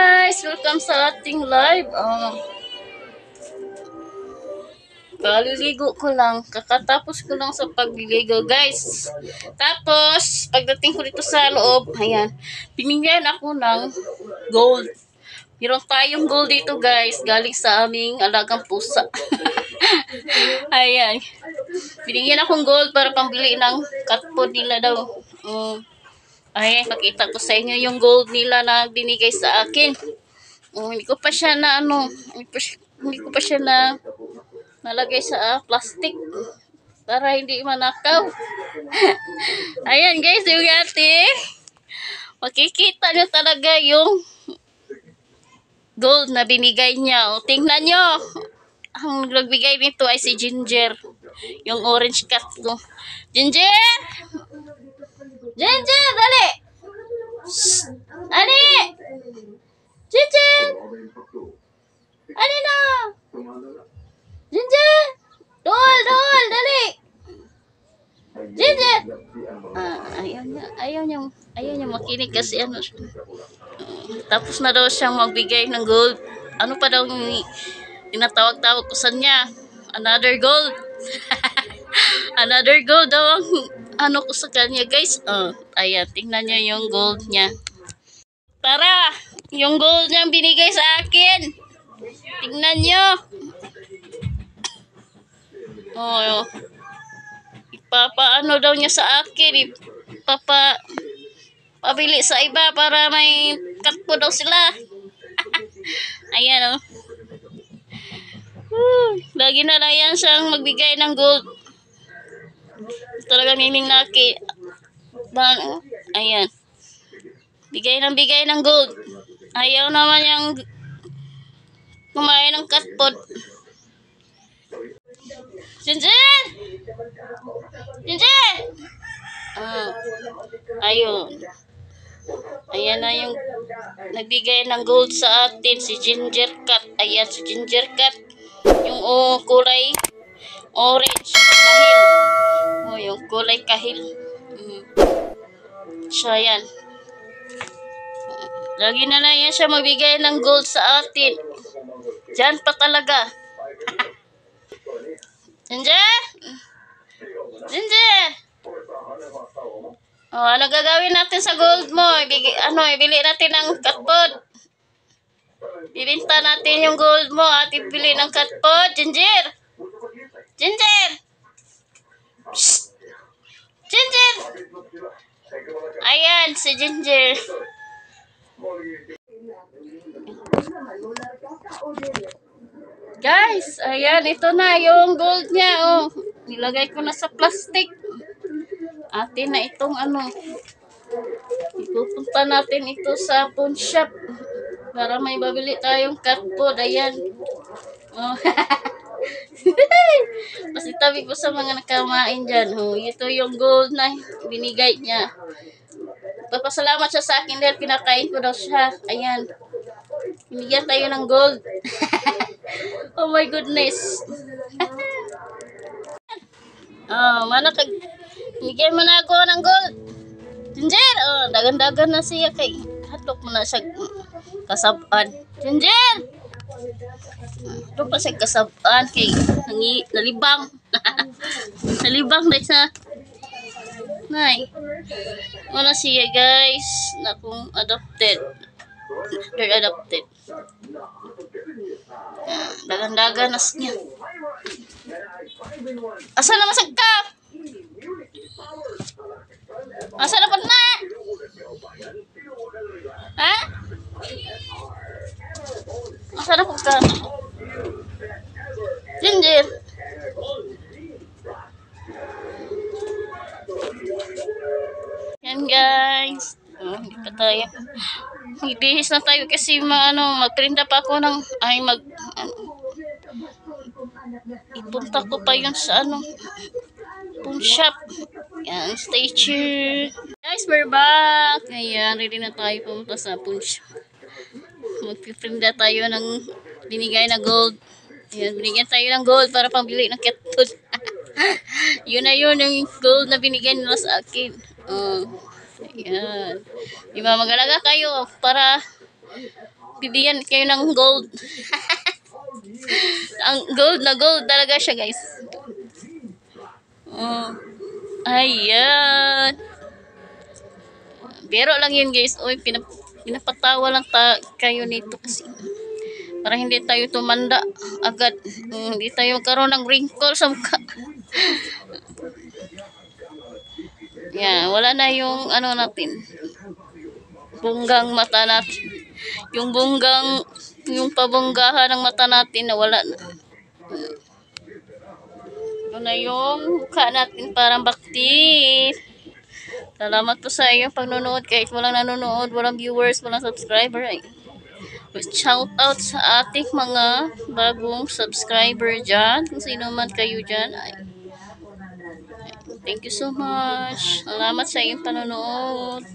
guys! Welcome sa ating live. Kaliligo ko lang. Kakatapos ko lang sa pagliligo, guys. Tapos, pagdating ko dito sa loob, ayan, binigyan ako ng gold. Meron tayong gold dito, guys. Galing sa aming alagang pusa. Ayan. Binigyan akong gold para pambili ng cat food nila daw. Ayan, pakita ko sa inyo yung gold nila na binigay sa akin. Hindi ko pa siya na hindi ko pa siya na nalagay sa plastic para hindi manakaw. Ayan guys, yung ate. Makikita nyo talaga yung gold na binigay niya. Tingnan nyo. Ang nagbigay nito ay si Ginger. Yung orange cat ko. Ginger! Ginger, dali! Shh! Ani! Ginger! Ani na! Ginger! Dol, dali! Ginger! Ayaw niya makinig kasi ano. Tapos na daw siyang magbigay ng gold. Ano pa daw tinatawag-tawag ko sa niya? Another gold. Another gold daw ang ko sa kanya, guys. Ayan, tingnan niyo yung gold niya. Tara, yung gold niya binigay sa akin. Tingnan niyo. Ipapaano daw niya sa akin. Pabili sa iba para may cut po daw sila. Ayan, lagi na lang yan siyang magbigay ng gold. Talaga miming naki. Ayan. Bigay ng gold. Ayaw naman yung kumain ng cat food. Ginger! Ginger! Ayun. Ayan na yung nagbigay ng gold sa atin, si Ginger Cat. Ayan, si Ginger Cat. Yung kulay orange kahil. Yung kulay kahil. So, ayan. Lagi na lang yan siya magbigay ng gold sa atin. Diyan pa talaga. Ginger? Ginger? Ano gagawin natin sa gold mo? Ibili natin ng cat food. Bibinta natin yung gold mo at ibili ng cat food. Ginger? Ginger? Shh! Ginger! Ayan, si Ginger. Guys, ayan, ito na yung gold niya. Nilagay ko na sa plastic. Atin na itong ipupunta natin ito sa pawn shop para may babili tayong cat food. Ayan. Kasi tabi ko sa mga nakamain dyan. Ito yung gold na binigay niya. Papasalamat siya sa akin dahil pinakain ko daw siya. Ayan. Binigyan tayo ng gold. Oh my goodness. Bigyan mo na ako ng gold. Ginger! Dagan-dagan na siya kay hatok mo na siya kasabaan. Ginger! Ito pa siya kasabaan kay nalibang. Nalibang na siya. Nay. Wala siya guys. Nakong adopted. They're adopted. Dagan-dagan na siya. Asa na masag ka? Asa na pa na? Ha? Asa na pa ka? Ginger. Yan guys. Hindi pa tayo. Magbihis na tayo kasi magprinta pa ako ng ipunta ko pa yun sa pawn shop. Yan, stay tuned. Guys, we're back. Ayan, ready na tayo pumunta sa pawn shop. Magpiprinta tayo ng binigay na gold. Ayan, binigyan tayo ng gold para pambili ng cat food. Yun na yun, yung gold na binigyan nila sa akin. Ayan. Diba, mag-alaga kayo para Bibigyan kayo ng gold. Ang gold na gold talaga siya, guys. Oh. Ayan. Pero lang yun, guys. Uy, pinapatawa lang kayo nito kasi para hindi tayo tumanda agad. Hindi tayo magkaroon ng wrinkle sa mukha. Yan, wala na yung ano natin. Bunggang mata natin. Yung pabunggahan ng mata natin nawala na. Ito na yung mukha natin parang bakti. Salamat po sa iyong pagnonood kahit walang nanonood, walang viewers, walang subscriber. Ay. Shout out sa ating mga bagong subscriber dyan. Kung sino man kayo dyan. Ay. Thank you so much. Salamat sa iyong panonood.